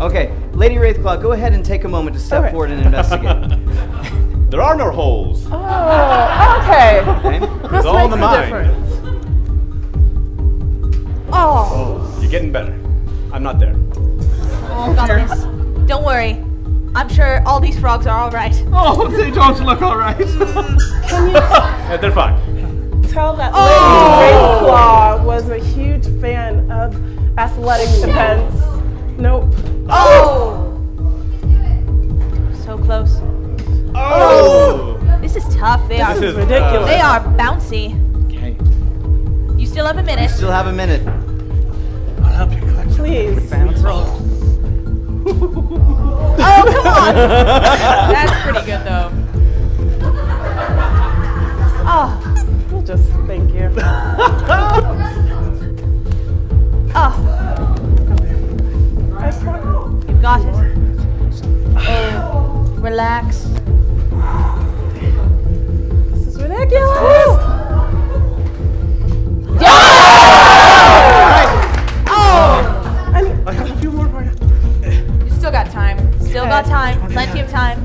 C: Okay, Lady Raithclaw, go ahead and take a moment to step
I: Okay.
C: forward and investigate.
J: There are no holes.
I: Oh, okay.
C: Okay?
I: This
J: all in
I: makes
J: the
I: a
J: mind.
I: difference. Oh.
J: You're getting better. I'm not there.
E: Oh, got this. Don't worry. I'm sure all these frogs are all right.
B: Oh, they don't look all right.
I: Can you
J: They're fine.
I: tell that Lady Ravenclaw was a huge fan of athletic defense? Nope.
E: Oh! So close.
J: Oh!
E: This is tough. They are.
J: This is
I: ridiculous.
E: They are bouncy.
C: Okay.
E: You still have a minute.
C: Still have a minute.
B: I'll help you collect.
I: Please.
E: Oh, come on!
K: That's pretty good though.
E: Oh,
I: We'll just thank you.
E: oh,
I: I promise.
E: you got it. Oh, relax.
I: This is ridiculous.
B: I have a few more for you.
K: You still got time.
E: Still got time. Plenty of time.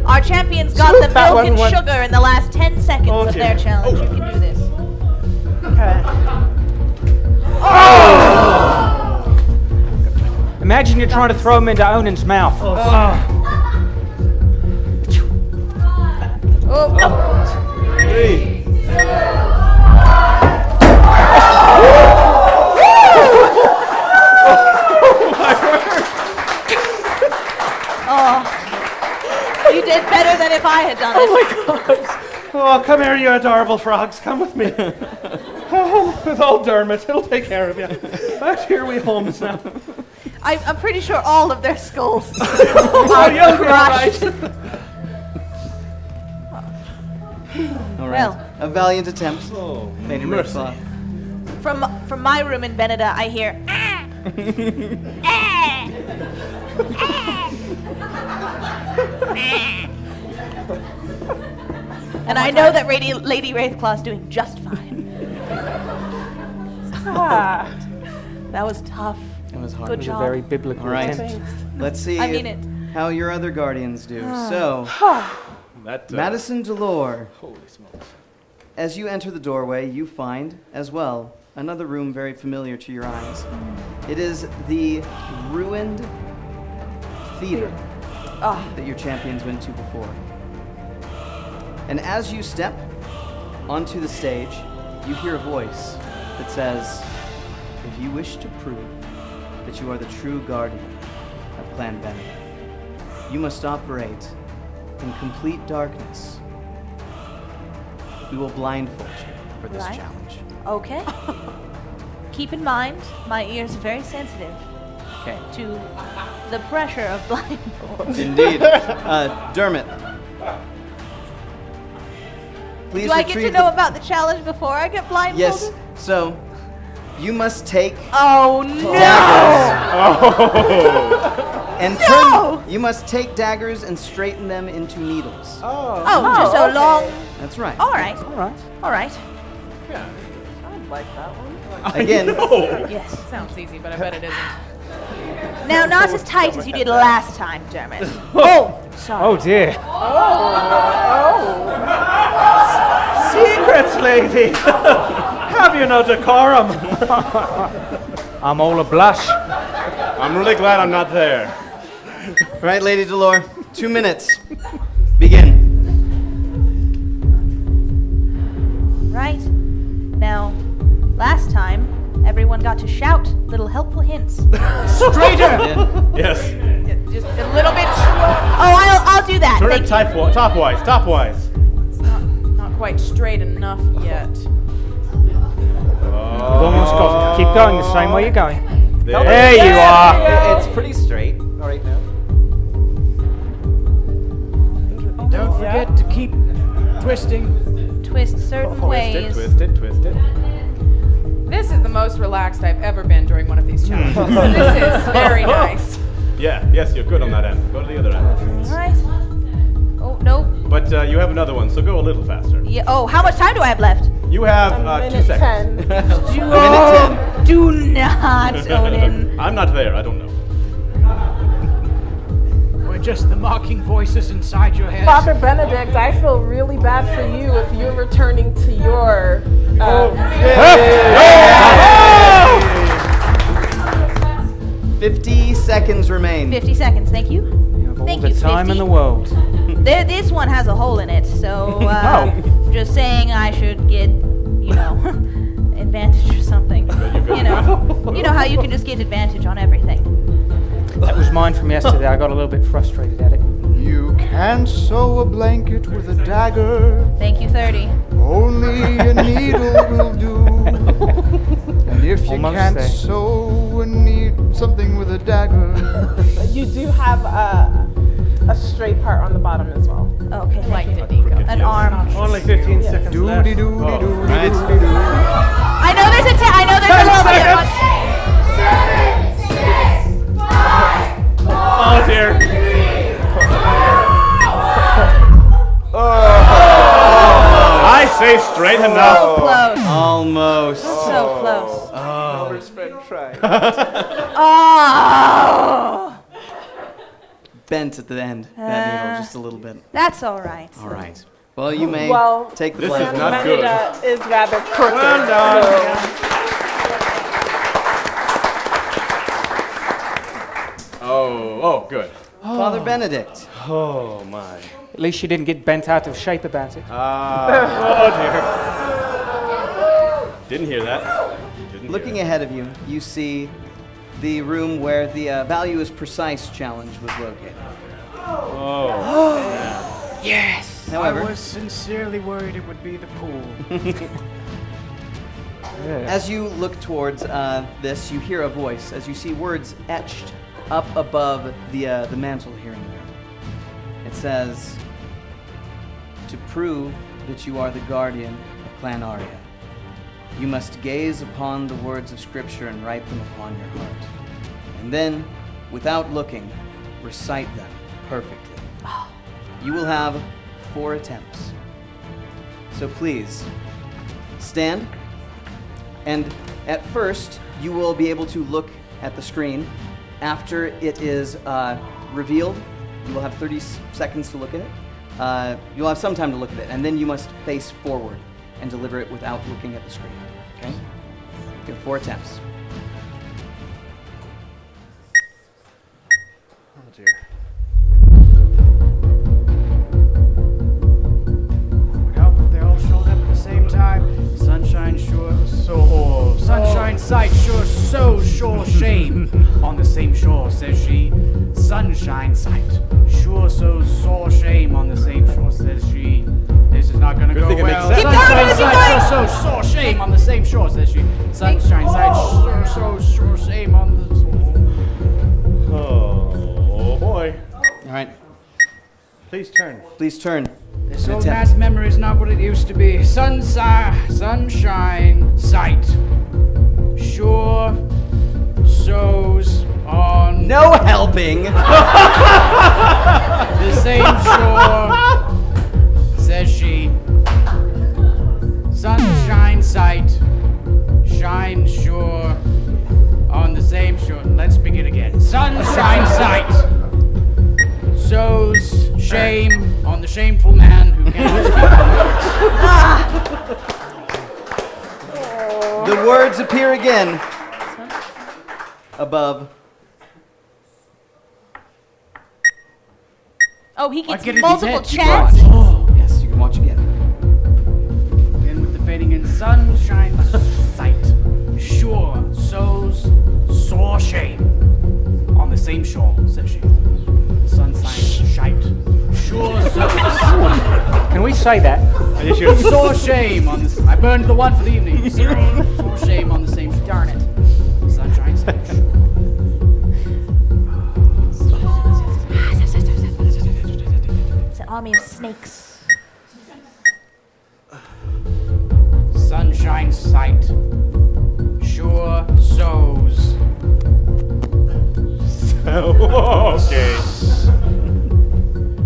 E: Our champions got the
B: That
E: milk and
B: one went-
E: sugar in the last 10 seconds
B: Oh,
E: of
B: dear.
E: their challenge. You can do this.
I: Okay.
G: Imagine you're trying to throw him into Onan's mouth.
E: Oh, you did better than if I had done it.
B: Oh, come here, you adorable frogs. Come with me. With old Dermot, he'll take care of you. Back to your wee homes now.
E: I'm pretty sure all of their skulls
B: Oh,
E: are
B: you'll be all
E: crushed.
B: right.
C: All right.
E: Well.
C: A valiant attempt.
J: Oh,
C: Lady
J: mercy.
C: Raithclaw.
E: From my room in Beneda, I hear. "Ah! Ah! Ah!" And I know that Lady Raithclaw's doing just fine.
I: Ah,
E: That was tough.
C: It was hard.
E: Good
G: It was a
E: job.
G: very biblical
C: All right.
G: attempt.
I: thanks.
C: Let's see
E: I mean it.
C: how your other guardians do. So,
J: That,
C: Madison Delore,
J: Holy smokes.
C: as you enter the doorway, you find, as well, another room very familiar to your eyes. It is the ruined theater that your champions went to before. And as you step onto the stage, you hear a voice that says, "If you wish to prove that you are the true guardian of Clan Benedict, you must operate in complete darkness. We will blindfold you for this
E: Right.
C: challenge."
E: Okay. Keep in mind, my ears are very sensitive
C: Okay.
E: to the pressure of blindfold.
C: Indeed. Dermot. Please
E: Do I get to
C: retrieve
E: know
C: the-
E: about the challenge before I get blindfolded?
C: Yes. So, you must take
E: Oh no!
C: and turn.
E: No!
C: You must take daggers and straighten them into needles.
E: Oh, just a
I: okay.
E: long.
C: That's right.
E: All right.
G: All right.
E: All right.
I: I'd like that one.
C: Again.
E: Yes.
K: Sounds easy, but I bet it isn't.
E: Now, not as tight as you did last time, Dermot. Oh, sorry.
G: Oh dear.
B: Secrets, lady. Have you no decorum?
G: I'm all a blush.
J: I'm really glad I'm not there.
C: Right, Lady Delore. 2 minutes. Begin.
E: Right. Now, last time, everyone everyone got to shout little helpful hints.
H: Straighter!
J: Yes.
K: Just a little bit.
E: Oh, I'll do that.
J: Turn
E: Thank
J: it
E: you.
J: topwise.
K: Not quite straight enough yet.
G: You've almost got it. Keep going the same way you're going.
J: There
G: you are.
F: It's pretty straight right now.
H: Don't forget to keep twisting.
E: Twist certain ways.
J: Twist it.
K: This is the most relaxed I've ever been during one of these challenges. This is very nice.
J: Yeah, yes, you're good on that end. Go to the other end.
E: All right. Oh, no.
J: But you have another one, so go a little faster.
E: Yeah. Oh, how much time do I have left?
J: You have
I: A
J: 2
I: minute
J: seconds.
I: 10.
E: Do not, Odin.
J: I'm not there, I don't know.
H: We're just the mocking voices inside your head.
I: Father Benedict, I feel really bad for you if you're returning to your.
C: 50 seconds remain.
E: 50 seconds. Thank you.
G: You have all
E: Thank
G: the
E: you,
G: time
E: 50.
G: in the world.
E: This one has a hole in it, so just saying I should get, advantage or something. You know how you can just get advantage on everything.
G: That was mine from yesterday. I got a little bit frustrated at it.
D: You can't sew a blanket with a dagger.
E: Thank you, 30.
D: Only a needle will do. And if you
G: Almost
D: can't
G: there.
D: sew something with a dagger,
I: You do have a straight part on the bottom as well.
E: Okay,
K: Like
E: thank you.
K: it, Nico.
E: An arm.
B: Only 15 seconds left.
D: doody doody
J: Oh,
D: doody
C: right.
D: doody doo.
E: I know there's a little bit.
J: Oh dear. I say straight
E: So
J: enough.
E: close.
C: Almost.
E: So close.
F: Homer's been trying.
E: Oh!
C: Bent at the end. That needle just a little bit.
E: That's all right.
C: All right. Well, you may
I: Well,
C: take the
J: This
C: blame.
J: is not good.
I: Benedict is rather crooked.
B: Well done.
J: Oh, good.
C: Father Benedict.
J: Oh my.
G: At least you didn't get bent out of shape about it.
J: Oh dear. Didn't hear that.
C: Looking ahead of you, you see the room where the value is precise challenge was located.
H: Yes!
C: However-
H: I was sincerely worried it would be the pool.
C: As you look towards this, you hear a voice as you see words etched up above the mantle here in the room. It says, "To prove that you are the guardian of Clan Aria, you must gaze upon the words of Scripture and write them upon your heart. And then, without looking, recite them perfectly. You will have 4 attempts. So please, stand. And at first, you will be able to look at the screen. After it is revealed, you will have 30 seconds to look at it. You'll have some time to look at it, and then you must face forward and deliver it without looking at the screen. Okay? You have 4 attempts.
B: Oh dear.
H: Would help if they all showed up at the same time. Sunshine sight sure so sure shame. On the same shore, says she. Sunshine sight sure so sore shame. On the same shore, says she. This is not gonna
J: Good
H: go
J: thing it makes
H: well.
J: sense.
H: Sunshine sight sure so sore shame. On the same shore, says she. Sunshine sight sure so sure shame on the.
J: Oh boy.
C: All right.
B: Please turn.
C: Please turn.
H: This
C: An
H: old
C: attempt.
H: man's memory is not what it used to be. Sunshine sight sure sows on
C: No helping!
H: the same shore, says she. Sunshine sight shine sure on the same shore. Let's begin again. Sunshine sight sows shame on the shameful man who cannot speak.
C: The words appear again above.
E: Oh, he gets
H: get it,
E: multiple
H: he's
E: chances.
C: Oh, yes, you can watch again.
H: Again with the fading in sunshine sight. Sure, shore, says she. The sun signs shite. Sure so.
G: Can we say that?
H: Sore shame on this. I burned the one for the evening. Sore shame on the same. Darn it. Sunshine says shore.
E: It's an army of snakes.
H: Sunshine sight. Sure sows.
J: Okay.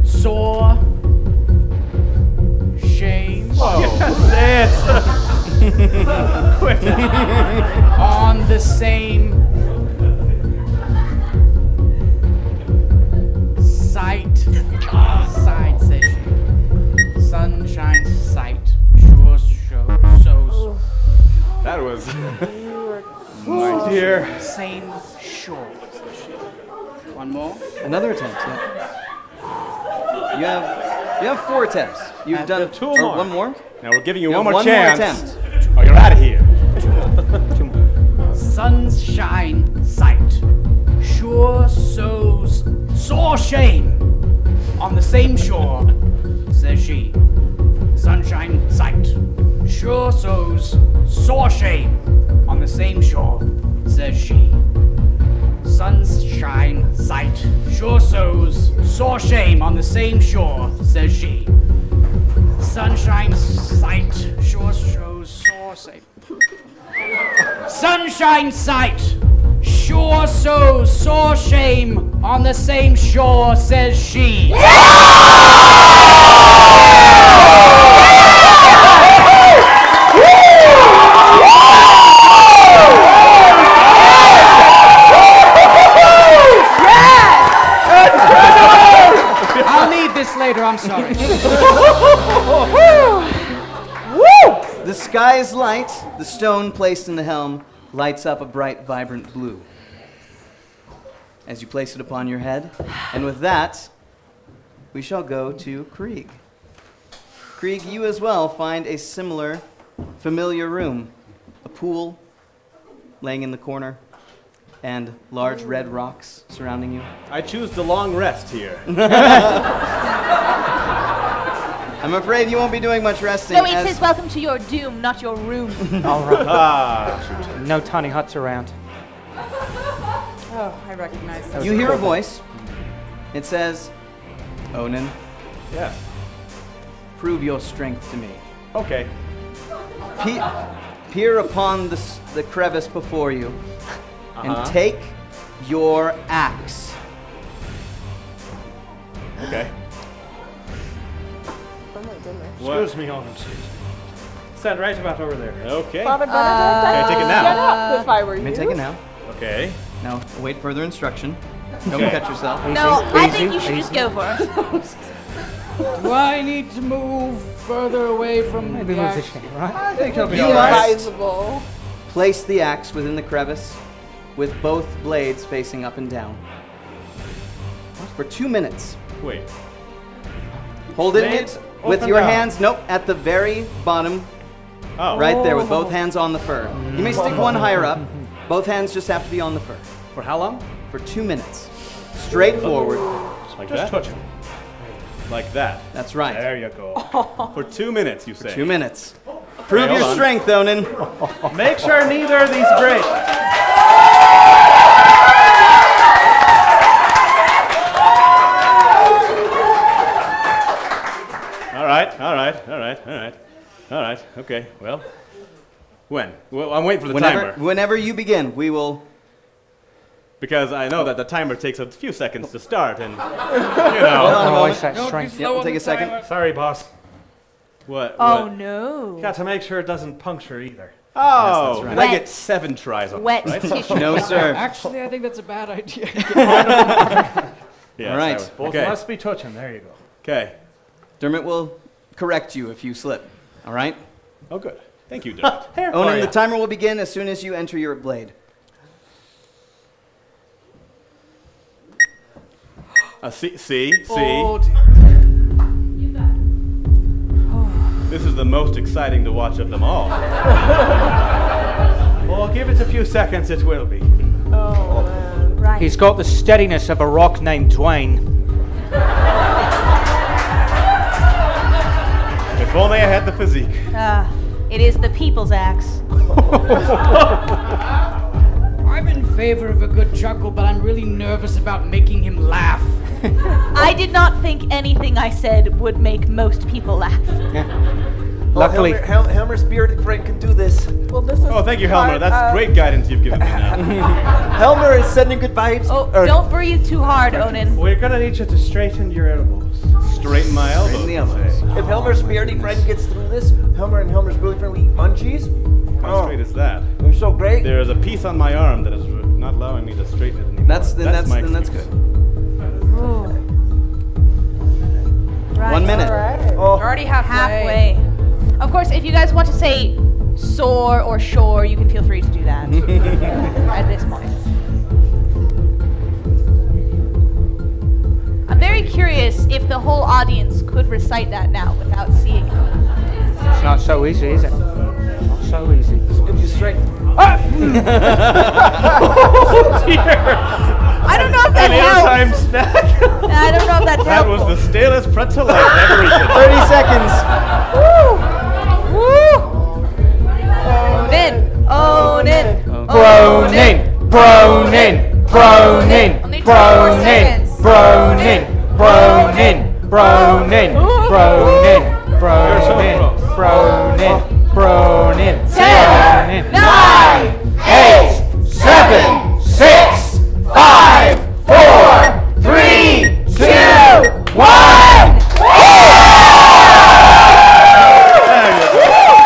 H: Sore shame.
B: That's it.
H: On the same sight. Side, says she. Sunshine sight. Sure sows.
J: That was.
B: Oh dear.
H: Same shore. One more.
C: Another attempt, yeah. You have 4 attempts. You've done
B: 2
C: or
B: more.
C: one more?
J: Now we're giving you
C: You
J: one
C: have
J: more
C: one more
J: chance.
C: attempt.
J: Oh, you're out of here.
H: Sunshine sight. Sure sows sore shame. On the same shore, says she. Sunshine sight. Sure sows sore shame. On the same shore, says she. Sunshine sight. Sure sows sore shame on the same shore, says she. Sunshine sight. Sure shows sore shame. Sunshine sight. Sure sows sore shame on the same shore, says she. I'll need this later, I'm sorry.
C: The sky is light. The stone placed in the helm lights up a bright, vibrant blue as you place it upon your head. And with that, we shall go to Krieg. Krieg, you as well find a similar, familiar room. A pool laying in the corner, and large red rocks surrounding you.
J: I choose the long rest here.
C: I'm afraid you won't be doing much resting.
E: No, it says welcome to your doom, not your room.
G: All right.
J: Ah.
G: No tiny huts around.
K: Oh, I recognize that.
C: You hear a voice. It says, Onan,
J: Yeah.
C: prove your strength to me.
J: Okay.
C: Peer upon the crevice before you and take your axe.
J: Okay.
I: Oh my goodness.
B: Excuse me, Owen. Stand right about over there.
J: Okay.
I: Father Benedict,
J: Can I take it now?
I: get up if I were
C: You
I: you.
C: may take it now.
J: Okay.
C: Now, await further instruction. Don't
J: Okay.
C: cut yourself.
E: No, I
G: Easy,
E: think you should just
G: easy.
E: go for it.
H: Do I need to move further away from
G: Maybe
H: the
G: move the
H: axe?
G: shame, right?
B: I think he'll be
C: You
B: all right.
I: Advisable.
C: Place the axe within the crevice with both blades facing up and down. For 2 minutes.
J: Wait.
C: Holding
B: Blades
C: it
B: up
C: with
B: and
C: your
B: down.
C: hands, nope, at the very bottom,
J: Oh.
C: right there, with both hands on the fur. You may stick one higher up. Both hands just have to be on the fur.
J: For how long?
C: For 2 minutes. Straight forward.
J: Like
B: Just
J: that?
B: touch him.
J: Like that.
C: That's right.
J: There you go. For 2 minutes, you say.
C: 2 minutes. Prove
J: hold
C: your
J: on.
C: strength, Onan.
B: Make sure neither of these break.
J: All right. Okay. Well, when? Well, I'm waiting for the
C: Whenever,
J: timer
C: whenever you begin, we will.
J: because I know that the timer takes a few seconds to start, and you
C: Hold
J: know
C: on a
G: Always
C: moment.
G: that strength.
C: Yep, we'll take a second.
B: Sorry, boss.
J: what?
E: Oh
J: what?
E: no.
B: Got to make sure it doesn't puncture either.
J: Oh,
C: that's right.
J: and I
E: Wet.
J: get 7 tries on
E: Wet
J: this, right?
E: tissue.
C: No, sir.
H: Actually, I think that's a bad idea.
J: Yes,
C: All right.
J: I would-
B: Both
J: Okay.
B: must be touching. There you go.
J: Okay.
C: Dermot will correct you if you slip. All right?
J: Oh, good. Thank you, Dermot.
B: Here.
C: Onan, the timer will begin as soon as you enter your blade.
J: See.
B: Oh, dear.
J: This is the most exciting to watch of them all.
B: Well, give it a few seconds, it will be.
I: Oh, man.
E: Right.
G: He's got the steadiness of a rock named Dwayne.
J: If only I had the physique.
E: It is the people's axe.
H: I'm in favor of a good chuckle, but I'm really nervous about making him laugh.
E: I did not think anything I said would make most people laugh.
G: Luckily,
F: Helmer's bearded friend can do this.
I: Well, this is.
J: Oh, thank you, Helmer. That's great guidance you've given me now.
F: Helmer is sending good vibes.
E: Oh, don't breathe too hard, Onan.
B: We're gonna need you to straighten your elbows.
J: Straighten my elbows.
C: the elbows.
F: If Helmer's bearded friend gets through this, Helmer and Helmer's bearded friend will eat munchies.
J: How straight is that?
F: They're so great.
J: There is a piece on my arm that is not allowing me to straighten it anymore.
C: That's
J: excuse.
C: good.
E: Right.
C: 1 minute.
I: All right.
F: Oh,
K: We're already halfway.
E: Of course, if you guys want to say sore or shore, you can feel free to do that at this point. I'm very curious if the whole audience could recite that now without seeing it.
G: it's not so easy, is it? Not so easy.
F: give you strength.
E: I don't know if that helps.
B: Snack.
E: I don't know if that's
J: That
E: helpful.
J: was the stalest pretzel I've ever eaten.
C: 30 seconds.
E: Own it.
G: Bronin, Bronin, Bronin,
K: Only 2 more seconds.
G: Bronin, Bronin, Bronin, Bronin, Bronin, Bronin, Bronin,
E: 10, 9,
G: 8, 7, 6, 5, 4, 3, 2, 1.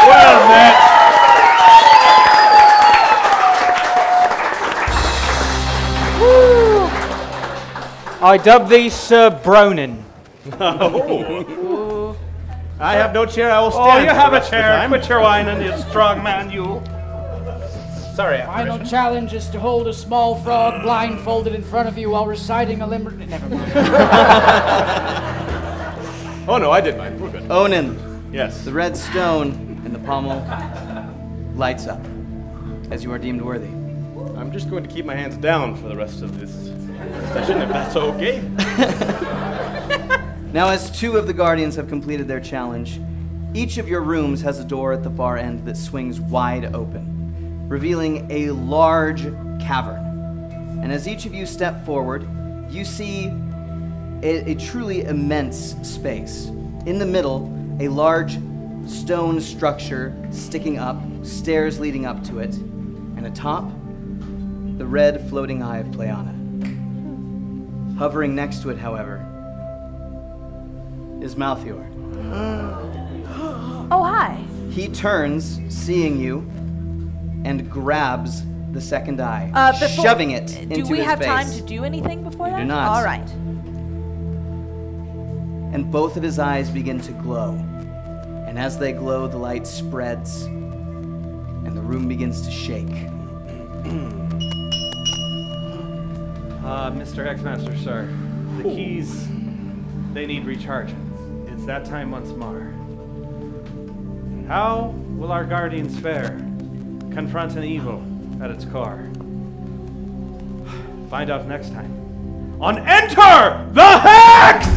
J: Well met.
G: I dub thee Sir Bronin.
J: Oh. I have no chair. I will
B: Oh,
J: stand.
B: you
J: for
B: have
J: the
B: a
J: rest of the
B: chair.
J: time.
B: Quit your whining, you strong man, you. Sorry,
H: Final challenge is to hold a small frog blindfolded in front of you while reciting a limerick. Never mind.
J: Oh no, I did mine. We're good.
C: Onan,
J: Yes.
C: the red stone in the pommel lights up as you are deemed worthy.
J: I'm just going to keep my hands down for the rest of this session, if that's okay.
C: Now, as 2 of the Guardians have completed their challenge, each of your rooms has a door at the far end that swings wide open, revealing a large cavern. And as each of you step forward, you see a truly immense space. In the middle, a large stone structure sticking up, stairs leading up to it, and atop, the red floating eye of Pleana. Hovering next to it, however, is Malthior.
E: Oh, hi.
C: He turns, seeing you, and grabs the second eye, shoving it into his face.
E: Do we have time to do anything before that?
C: do not.
E: All right.
C: And both of his eyes begin to glow. And as they glow, the light spreads, and the room begins to shake.
B: Mr. X-Master, sir. The keys, they need recharging. It's that time once more. How will our guardians fare? Confront an evil at its core. Find out next time on Enter the Hex!